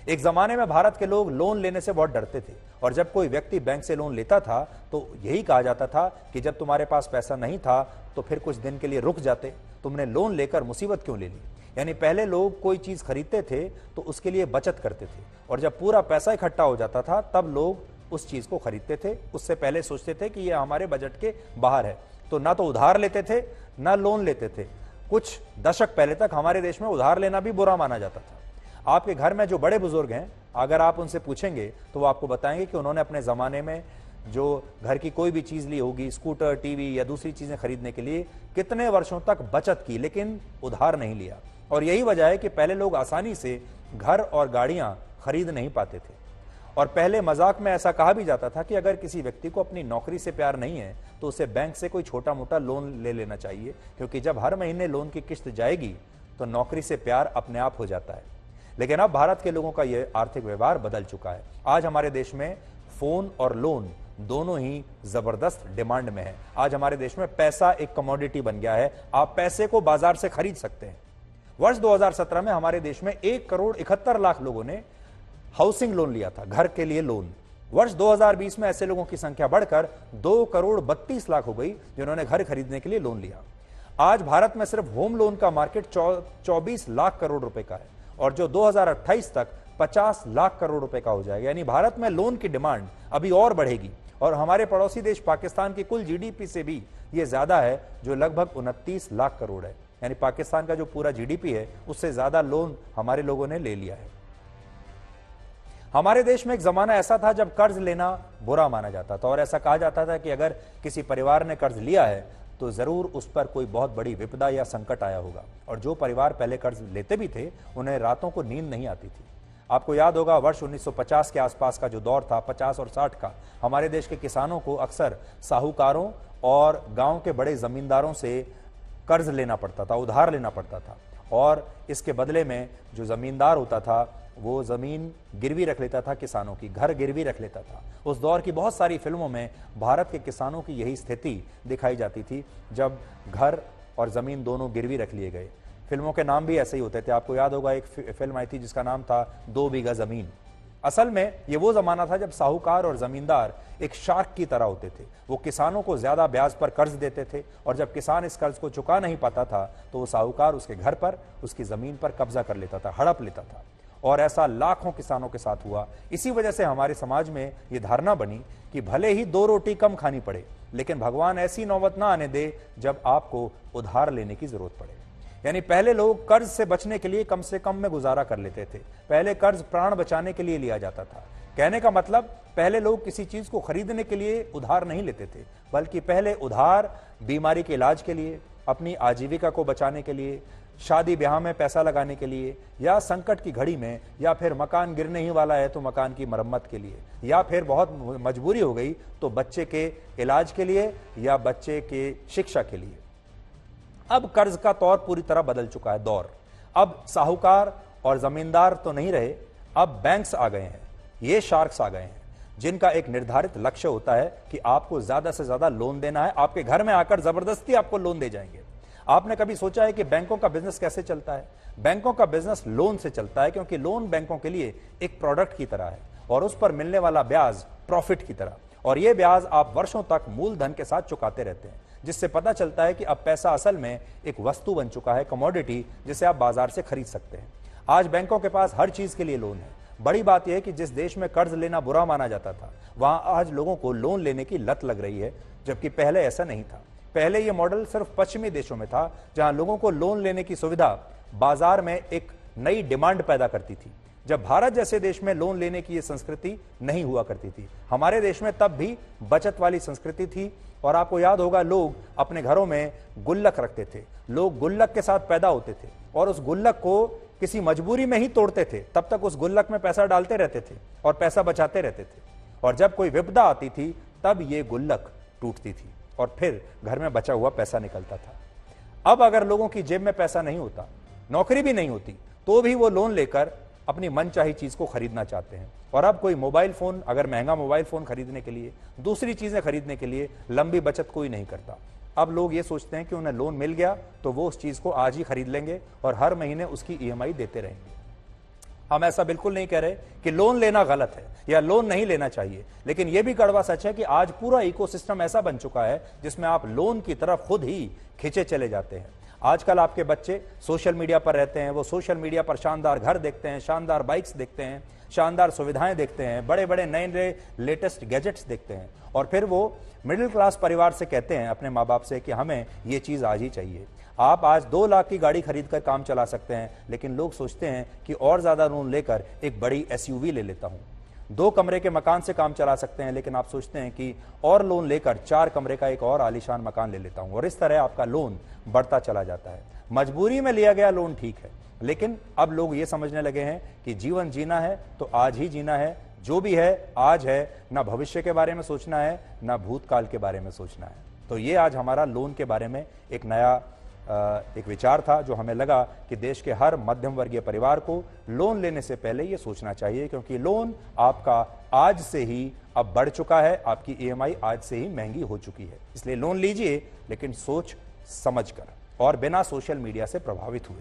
एक जमाने में भारत के लोग लोन लेने से बहुत डरते थे और जब कोई व्यक्ति बैंक से लोन लेता था तो यही कहा जाता था कि जब तुम्हारे पास पैसा नहीं था तो फिर कुछ दिन के लिए रुक जाते, तुमने लोन लेकर मुसीबत क्यों ले ली। यानी पहले लोग कोई चीज खरीदते थे तो उसके लिए बचत करते थे और जब पूरा पैसा इकट्ठा हो जाता था तब लोग उस चीज को खरीदते थे। उससे पहले सोचते थे कि यह हमारे बजट के बाहर है, तो ना तो उधार लेते थे ना लोन लेते थे। कुछ दशक पहले तक हमारे देश में उधार लेना भी बुरा माना जाता था। आपके घर में जो बड़े बुजुर्ग हैं, अगर आप उनसे पूछेंगे तो वो आपको बताएंगे कि उन्होंने अपने ज़माने में जो घर की कोई भी चीज़ ली होगी, स्कूटर, टीवी या दूसरी चीज़ें खरीदने के लिए, कितने वर्षों तक बचत की लेकिन उधार नहीं लिया। और यही वजह है कि पहले लोग आसानी से घर और गाड़ियाँ खरीद नहीं पाते थे। और पहले मजाक में ऐसा कहा भी जाता था कि अगर किसी व्यक्ति को अपनी नौकरी से प्यार नहीं है तो उसे बैंक से कोई छोटा मोटा लोन ले लेना चाहिए, क्योंकि जब हर महीने लोन की किस्त जाएगी तो नौकरी से प्यार अपने आप हो जाता है। लेकिन अब भारत के लोगों का यह आर्थिक व्यवहार बदल चुका है। आज हमारे देश में फोन और लोन दोनों ही जबरदस्त डिमांड में है। आज हमारे देश में पैसा एक कमोडिटी बन गया है, आप पैसे को बाजार से खरीद सकते हैं। वर्ष 2017 में हमारे देश में 1,71,00,000 लोगों ने हाउसिंग लोन लिया था, घर के लिए लोन। वर्ष 2020 में ऐसे लोगों की संख्या बढ़कर 2,32,00,000 हो गई जिन्होंने घर खरीदने के लिए लोन लिया। आज भारत में सिर्फ होम लोन का मार्केट 24 लाख करोड़ रुपए का है और जो 2028 तक 50 लाख करोड़ रुपए का हो जाएगा। यानी भारत में लोन की डिमांड अभी और बढ़ेगी और हमारे पड़ोसी देश पाकिस्तान की कुल जीडीपी से भी यह ज्यादा है, जो लगभग 29 लाख करोड़ है। यानी पाकिस्तान का जो पूरा जीडीपी है उससे ज्यादा लोन हमारे लोगों ने ले लिया है। हमारे देश में एक जमाना ऐसा था जब कर्ज लेना बुरा माना जाता था और ऐसा कहा जाता था कि अगर किसी परिवार ने कर्ज लिया है तो जरूर उस पर कोई बहुत बड़ी विपदा या संकट आया होगा। और जो परिवार पहले कर्ज लेते भी थे उन्हें रातों को नींद नहीं आती थी। आपको याद होगा वर्ष 1950 के आसपास का जो दौर था, 50 और 60 का, हमारे देश के किसानों को अक्सर साहूकारों और गांव के बड़े जमींदारों से कर्ज लेना पड़ता था, उधार लेना पड़ता था और इसके बदले में जो जमींदार होता था वो जमीन गिरवी रख लेता था, किसानों की घर गिरवी रख लेता था। उस दौर की बहुत सारी फिल्मों में भारत के किसानों की यही स्थिति दिखाई जाती थी, जब घर और जमीन दोनों गिरवी रख लिए गए। फिल्मों के नाम भी ऐसे ही होते थे। आपको याद होगा एक फिल्म आई थी जिसका नाम था 2 बीघा जमीन। असल में ये वो जमाना था जब साहूकार और जमींदार एक शार्क की तरह होते थे। वो किसानों को ज्यादा ब्याज पर कर्ज देते थे और जब किसान इस कर्ज को चुका नहीं पाता था तो वो साहूकार उसके घर पर, उसकी जमीन पर कब्जा कर लेता था, हड़प लेता था। और ऐसा लाखों किसानों के साथ हुआ। इसी वजह से हमारे समाज में ये धारणा बनी कि भले ही 2 रोटी कम खानी पड़े लेकिन भगवान ऐसी नौबत ना आने दे जब आपको उधार लेने की जरूरत पड़े। यानी पहले लोग कर्ज से बचने के लिए कम से कम में गुजारा कर लेते थे। पहले कर्ज प्राण बचाने के लिए लिया जाता था। कहने का मतलब पहले लोग किसी चीज को खरीदने के लिए उधार नहीं लेते थे, बल्कि पहले उधार बीमारी के इलाज के लिए, अपनी आजीविका को बचाने के लिए, शादी ब्याह में पैसा लगाने के लिए, या संकट की घड़ी में, या फिर मकान गिरने ही वाला है तो मकान की मरम्मत के लिए, या फिर बहुत मजबूरी हो गई तो बच्चे के इलाज के लिए या बच्चे के शिक्षा के लिए। अब कर्ज का तौर पूरी तरह बदल चुका है दौर। अब साहूकार और जमींदार तो नहीं रहे, अब बैंक्स आ गए हैं। ये शार्क्स आ गए हैं जिनका एक निर्धारित लक्ष्य होता है कि आपको ज्यादा से ज्यादा लोन देना है। आपके घर में आकर जबरदस्ती आपको लोन दे जाएंगे। आपने कभी सोचा है कि बैंकों का बिजनेस कैसे चलता है? बैंकों का बिजनेस लोन से चलता है, क्योंकि लोन बैंकों के लिए एक प्रोडक्ट की तरह है और उस पर मिलने वाला ब्याज प्रॉफिट की तरह। और यह ब्याज आप वर्षों तक मूलधन के साथ चुकाते रहते हैं, जिससे पता चलता है कि अब पैसा असल में एक वस्तु बन चुका है, कमोडिटी, जिसे आप बाजार से खरीद सकते हैं। आज बैंकों के पास हर चीज के लिए लोन है। बड़ी बात यह है कि जिस देश में कर्ज लेना बुरा माना जाता था वहां आज लोगों को लोन लेने की लत लग रही है, जबकि पहले ऐसा नहीं था। पहले यह मॉडल सिर्फ पश्चिमी देशों में था, जहां लोगों को लोन लेने की सुविधा बाजार में एक नई डिमांड पैदा करती थी। जब भारत जैसे देश में लोन लेने की यह संस्कृति नहीं हुआ करती थी। हमारे देश में तब भी बचत वाली संस्कृति थी और आपको याद होगा लोग अपने घरों में गुल्लक रखते थे। लोग गुल्लक के साथ पैदा होते थे और उस गुल्लक को किसी मजबूरी में ही तोड़ते थे। तब तक उस गुल्लक में पैसा डालते रहते थे और पैसा बचाते रहते थे, और जब कोई विपदा आती थी तब ये गुल्लक टूटती थी और फिर घर में बचा हुआ पैसा निकलता था। अब अगर लोगों की जेब में पैसा नहीं होता, नौकरी भी नहीं होती, तो भी वो लोन लेकर अपनी मनचाही चीज को खरीदना चाहते हैं। और अब कोई मोबाइल फोन, अगर महंगा मोबाइल फोन खरीदने के लिए, दूसरी चीजें खरीदने के लिए लंबी बचत कोई नहीं करता। अब लोग ये सोचते हैं कि उन्हें लोन मिल गया तो वो उस चीज को आज ही खरीद लेंगे और हर महीने उसकी ईएमआई देते रहेंगे। हम ऐसा बिल्कुल नहीं कह रहे कि लोन लेना गलत है या लोन नहीं लेना चाहिए, लेकिन यह भी कड़वा सच है कि आज पूरा इकोसिस्टम ऐसा बन चुका है जिसमें आप लोन की तरफ खुद ही खींचे चले जाते हैं। आजकल आपके बच्चे सोशल मीडिया पर रहते हैं, वो सोशल मीडिया पर शानदार घर देखते हैं, शानदार बाइक्स देखते हैं, शानदार सुविधाएं देखते हैं, बड़े बड़े नए नए लेटेस्ट गैजेट्स देखते हैं, और फिर वो मिडिल क्लास परिवार से कहते हैं अपने माँ बाप से कि हमें ये चीज़ आज ही चाहिए। आप आज 2 लाख की गाड़ी खरीद कर काम चला सकते हैं, लेकिन लोग सोचते हैं कि और ज़्यादा लोन लेकर एक बड़ी SUV ले लेता हूँ। 2 कमरे के मकान से काम चला सकते हैं, लेकिन आप सोचते हैं कि और लोन लेकर 4 कमरे का एक और आलीशान मकान ले लेता हूं, और इस तरह आपका लोन बढ़ता चला जाता है। मजबूरी में लिया गया लोन ठीक है, लेकिन अब लोग ये समझने लगे हैं कि जीवन जीना है तो आज ही जीना है, जो भी है आज है, ना भविष्य के बारे में सोचना है ना भूतकाल के बारे में सोचना है। तो ये आज हमारा लोन के बारे में एक नया एक विचार था जो हमें लगा कि देश के हर मध्यम वर्गीय परिवार को लोन लेने से पहले ये सोचना चाहिए, क्योंकि लोन आपका आज से ही अब बढ़ चुका है, आपकी EMI आज से ही महंगी हो चुकी है। इसलिए लोन लीजिए, लेकिन सोच समझकर और बिना सोशल मीडिया से प्रभावित हुए।